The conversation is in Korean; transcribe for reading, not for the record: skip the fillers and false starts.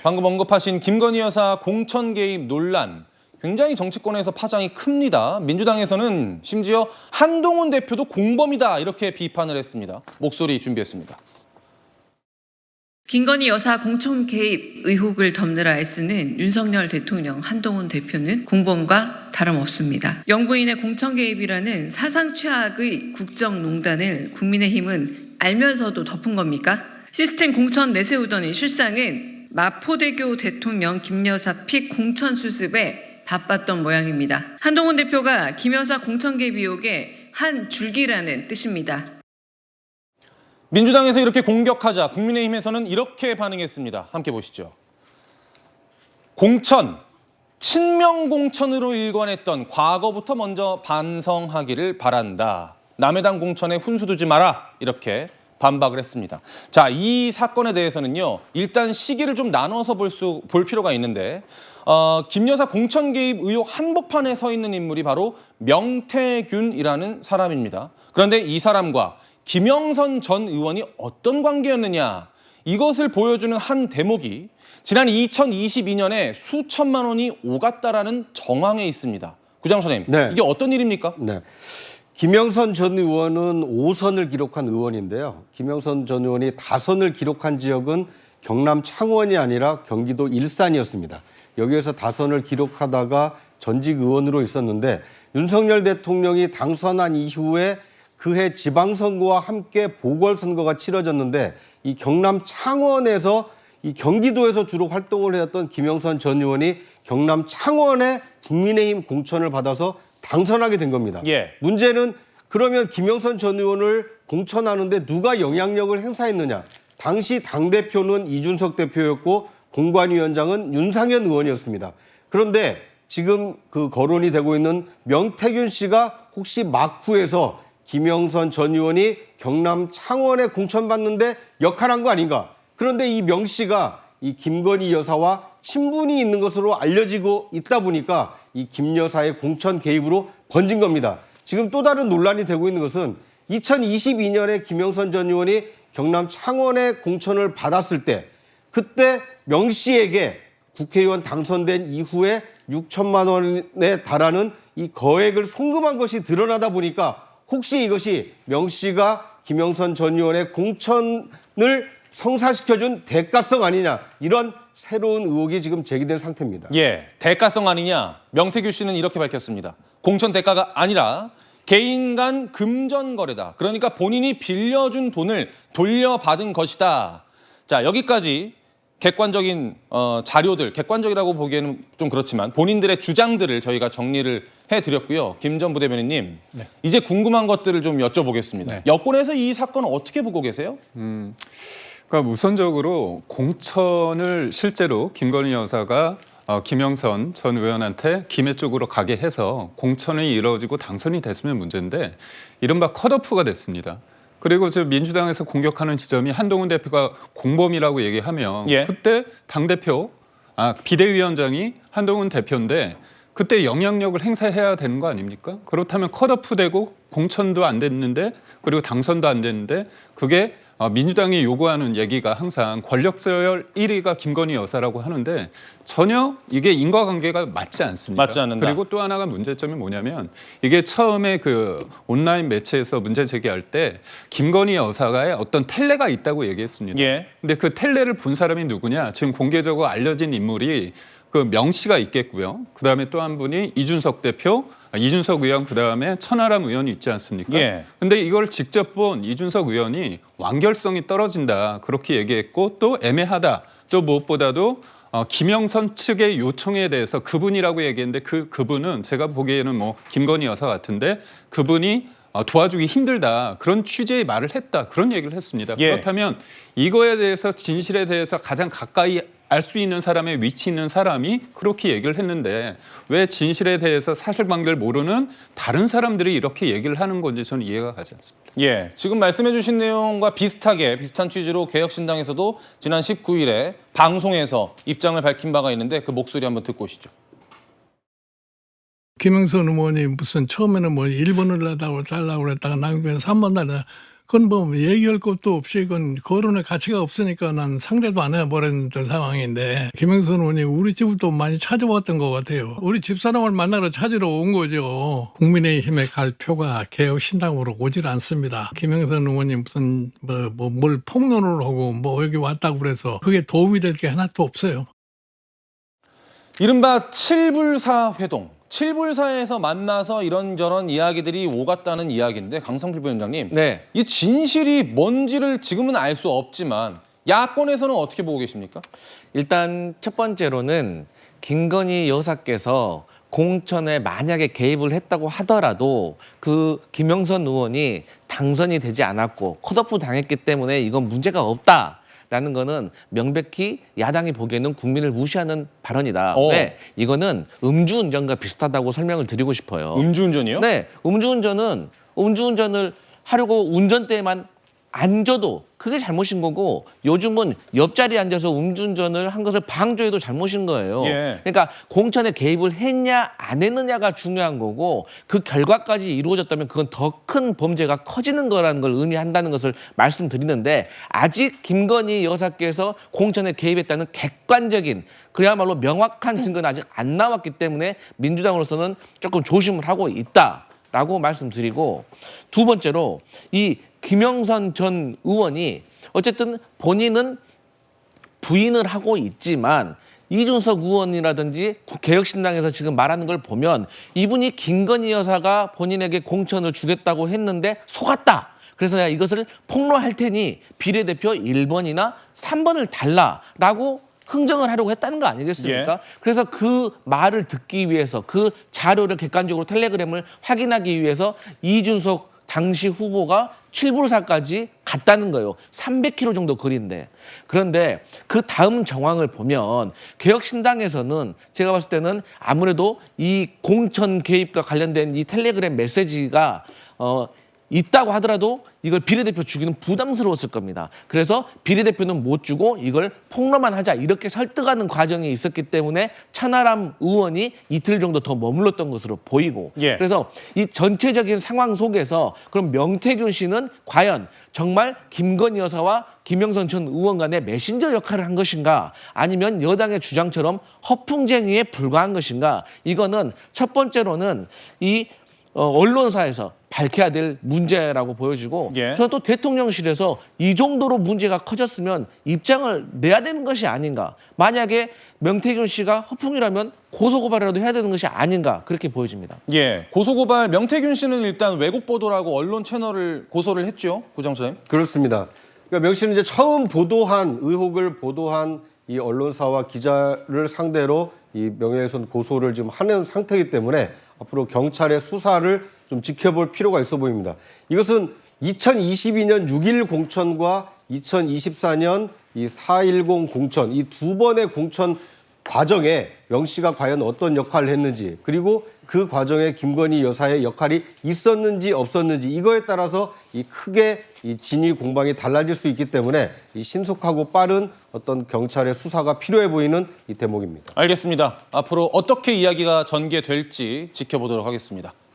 방금 언급하신 김건희 여사 공천 개입 논란. 굉장히 정치권에서 파장이 큽니다. 민주당에서는 심지어 한동훈 대표도 공범이다 이렇게 비판을 했습니다. 목소리 준비했습니다. 김건희 여사 공천 개입 의혹을 덮느라 애쓰는 윤석열 대통령, 한동훈 대표는 공범과 다름없습니다. 영부인의 공천 개입이라는 사상 최악의 국정농단을 국민의힘은 알면서도 덮은 겁니까? 시스템 공천 내세우더니 실상은 마포대교 대통령 김 여사 픽 공천 수습에 바빴던 모양입니다. 한동훈 대표가 김 여사 공천 개입 의혹의 한 줄기라는 뜻입니다. 민주당에서 이렇게 공격하자 국민의힘에서는 이렇게 반응했습니다. 함께 보시죠. 공천, 친명 공천으로 일관했던 과거부터 먼저 반성하기를 바란다. 남의 당 공천에 훈수 두지 마라. 이렇게 반박을 했습니다. 자, 이 사건에 대해서는요. 일단 시기를 좀 나눠서 볼 필요가 있는데 김 여사 공천 개입 의혹 한복판에 서 있는 인물이 바로 명태균이라는 사람입니다. 그런데 이 사람과 김영선 전 의원이 어떤 관계였느냐, 이것을 보여주는 한 대목이 지난 2022년에 수천만 원이 오갔다라는 정황에 있습니다. 구장 선생님, 네. 이게 어떤 일입니까? 네. 김영선 전 의원은 5선을 기록한 의원인데요. 김영선 전 의원이 5선을 기록한 지역은 경남 창원이 아니라 경기도 일산이었습니다. 여기에서 5선을 기록하다가 전직 의원으로 있었는데 윤석열 대통령이 당선한 이후에 그해 지방선거와 함께 보궐선거가 치러졌는데 이 경남 창원에서 이 경기도에서 주로 활동을 해왔던 김영선 전 의원이 경남 창원에 국민의힘 공천을 받아서 당선하게 된 겁니다. 예. 문제는 그러면 김영선 전 의원을 공천하는데 누가 영향력을 행사했느냐. 당시 당대표는 이준석 대표였고 공관위원장은 윤상현 의원이었습니다. 그런데 지금 그 거론이 되고 있는 명태균 씨가 혹시 막후에서 김영선 전 의원이 경남 창원에 공천받는데 역할한 거 아닌가. 그런데 이 명 씨가 이 김건희 여사와 친분이 있는 것으로 알려지고 있다 보니까 이 김 여사의 공천 개입으로 번진 겁니다. 지금 또 다른 논란이 되고 있는 것은 2022년에 김영선 전 의원이 경남 창원에 공천을 받았을 때 그때 명 씨에게 국회의원 당선된 이후에 6천만 원에 달하는 이 거액을 송금한 것이 드러나다 보니까 혹시 이것이 명 씨가 김영선 전 의원의 공천을 성사시켜준 대가성 아니냐, 이런 새로운 의혹이 지금 제기된 상태입니다. 예, 대가성 아니냐. 명태균 씨는 이렇게 밝혔습니다. 공천 대가가 아니라 개인 간 금전 거래다. 그러니까 본인이 빌려준 돈을 돌려받은 것이다. 자, 여기까지 객관적인 자료들, 객관적이라고 보기에는 좀 그렇지만 본인들의 주장들을 저희가 정리를 해드렸고요. 김 전 부대변인님, 네. 이제 궁금한 것들을 좀 여쭤보겠습니다. 네. 여권에서 이 사건을 어떻게 보고 계세요? 그러니까 우선적으로 공천을 실제로 김건희 여사가 김영선 전 의원한테 김해 쪽으로 가게 해서 공천이 이루어지고 당선이 됐으면 문제인데 이른바 컷오프가 됐습니다. 그리고 저 민주당에서 공격하는 지점이 한동훈 대표가 공범이라고 얘기하면 예. 그때 당대표, 비대위원장이 한동훈 대표인데 그때 영향력을 행사해야 되는 거 아닙니까? 그렇다면 컷오프되고 공천도 안 됐는데 그리고 당선도 안 됐는데 그게 민주당이 요구하는 얘기가 항상 권력서열 1위가 김건희 여사라고 하는데 전혀 이게 인과관계가 맞지 않습니다. 맞지 않는다. 그리고 또 하나가 문제점이 뭐냐면 이게 처음에 그 온라인 매체에서 문제 제기할 때 김건희 여사가의 어떤 텔레가 있다고 얘기했습니다. 예. 근데 그 텔레를 본 사람이 누구냐? 지금 공개적으로 알려진 인물이 그 명 씨가 있겠고요. 그다음에 또 한 분이 이준석 대표, 이준석 의원, 그다음에 천하람 의원이 있지 않습니까? 예. 근데 이걸 직접 본 이준석 의원이 완결성이 떨어진다 그렇게 얘기했고 또 애매하다. 또 무엇보다도 김영선 측의 요청에 대해서 그분이라고 얘기했는데 그분은 제가 보기에는 뭐 김건희 여사 같은데 그분이 도와주기 힘들다 그런 취지의 말을 했다 그런 얘기를 했습니다. 예. 그렇다면 이거에 대해서 진실에 대해서 가장 가까이 알 수 있는 사람의 위치 있는 사람이 그렇게 얘기를 했는데 왜 진실에 대해서 사실관계를 모르는 다른 사람들이 이렇게 얘기를 하는 건지 저는 이해가 가지 않습니다. 예, 지금 말씀해 주신 내용과 비슷한 취지로 개혁신당에서도 지난 19일에 방송에서 입장을 밝힌 바가 있는데 그 목소리 한번 듣고 오시죠. 김영선 의원이 무슨 처음에는 뭐 1번을 달라고 그랬다가 나중에 3번 달라 그건 뭐 얘기할 것도 없이 그건 거론의 가치가 없으니까 난 상대도 안 해버렸던 상황인데 김영선 의원이 우리 집을 또 많이 찾아왔던 것 같아요. 우리 집사람을 만나러 찾으러 온 거죠. 국민의힘에 갈 표가 개혁신당으로 오질 않습니다. 김영선 의원이 무슨 뭘 폭로를 하고 뭐 여기 왔다고 그래서 그게 도움이 될 게 하나도 없어요. 이른바 칠불사 회동. 칠불사에서 만나서 이런저런 이야기들이 오갔다는 이야기인데 강성필 부위원장님, 네. 이 진실이 뭔지를 지금은 알 수 없지만 야권에서는 어떻게 보고 계십니까? 일단 첫 번째로는 김건희 여사께서 공천에 만약에 개입을 했다고 하더라도 그 김영선 의원이 당선이 되지 않았고 컷오프 당했기 때문에 이건 문제가 없다라는 거는 명백히 야당이 보기에는 국민을 무시하는 발언이다. 왜? 이거는 음주운전과 비슷하다고 설명을 드리고 싶어요. 음주운전이요? 네, 음주운전을 하려고 운전대에만 앉아도 그게 잘못인 거고 요즘은 옆자리에 앉아서 음주운전을 한 것을 방조해도 잘못인 거예요. 예. 그러니까 공천에 개입을 했냐 안 했느냐가 중요한 거고 그 결과까지 이루어졌다면 그건 더 큰 범죄가 커지는 거라는 걸 의미한다는 것을 말씀드리는데 아직 김건희 여사께서 공천에 개입했다는 객관적인 그야말로 명확한 증거는 아직 안 나왔기 때문에 민주당으로서는 조금 조심을 하고 있다라고 말씀드리고 두 번째로 이 김영선 전 의원이 어쨌든 본인은 부인을 하고 있지만 이준석 의원이라든지 개혁신당에서 지금 말하는 걸 보면 이분이 김건희 여사가 본인에게 공천을 주겠다고 했는데 속았다. 그래서 내가 이것을 폭로할 테니 비례대표 1번이나 3번을 달라라고 흥정을 하려고 했다는 거 아니겠습니까? 예. 그래서 그 말을 듣기 위해서 그 자료를 객관적으로 텔레그램을 확인하기 위해서 이준석 당시 후보가 칠불사까지 갔다는 거예요. 300km 정도 거리인데. 그런데 그 다음 정황을 보면 개혁신당에서는 제가 봤을 때는 아무래도 이 공천 개입과 관련된 이 텔레그램 메시지가 있다고 하더라도 이걸 비례대표 주기는 부담스러웠을 겁니다. 그래서 비례대표는 못 주고 이걸 폭로만 하자 이렇게 설득하는 과정이 있었기 때문에 천하람 의원이 이틀 정도 더 머물렀던 것으로 보이고 예. 그래서 이 전체적인 상황 속에서 그럼 명태균 씨는 과연 정말 김건희 여사와 김영선 전 의원 간의 메신저 역할을 한 것인가 아니면 여당의 주장처럼 허풍쟁이에 불과한 것인가 이거는 첫 번째로는 이 언론사에서 밝혀야 될 문제라고 보여지고 예. 저는 또 대통령실에서 이 정도로 문제가 커졌으면 입장을 내야 되는 것이 아닌가. 만약에 명태균 씨가 허풍이라면 고소고발이라도 해야 되는 것이 아닌가 그렇게 보여집니다. 예, 고소고발. 명태균 씨는 일단 왜곡 보도라고 언론 채널을 고소를 했죠, 부장수님. 그렇습니다. 그러니까 명 씨는 이제 처음 의혹을 보도한 이 언론사와 기자를 상대로 이 명예훼손 고소를 지금 하는 상태이기 때문에 앞으로 경찰의 수사를 좀 지켜볼 필요가 있어 보입니다. 이것은 2022년 6.1 공천과 2024년 이 4.10 공천 이 두 번의 공천 과정에 명 씨가 과연 어떤 역할을 했는지 그리고 그 과정에 김건희 여사의 역할이 있었는지 없었는지 이거에 따라서 이 크게 이 진위 공방이 달라질 수 있기 때문에 이 신속하고 빠른 어떤 경찰의 수사가 필요해 보이는 이 대목입니다. 알겠습니다. 앞으로 어떻게 이야기가 전개될지 지켜보도록 하겠습니다.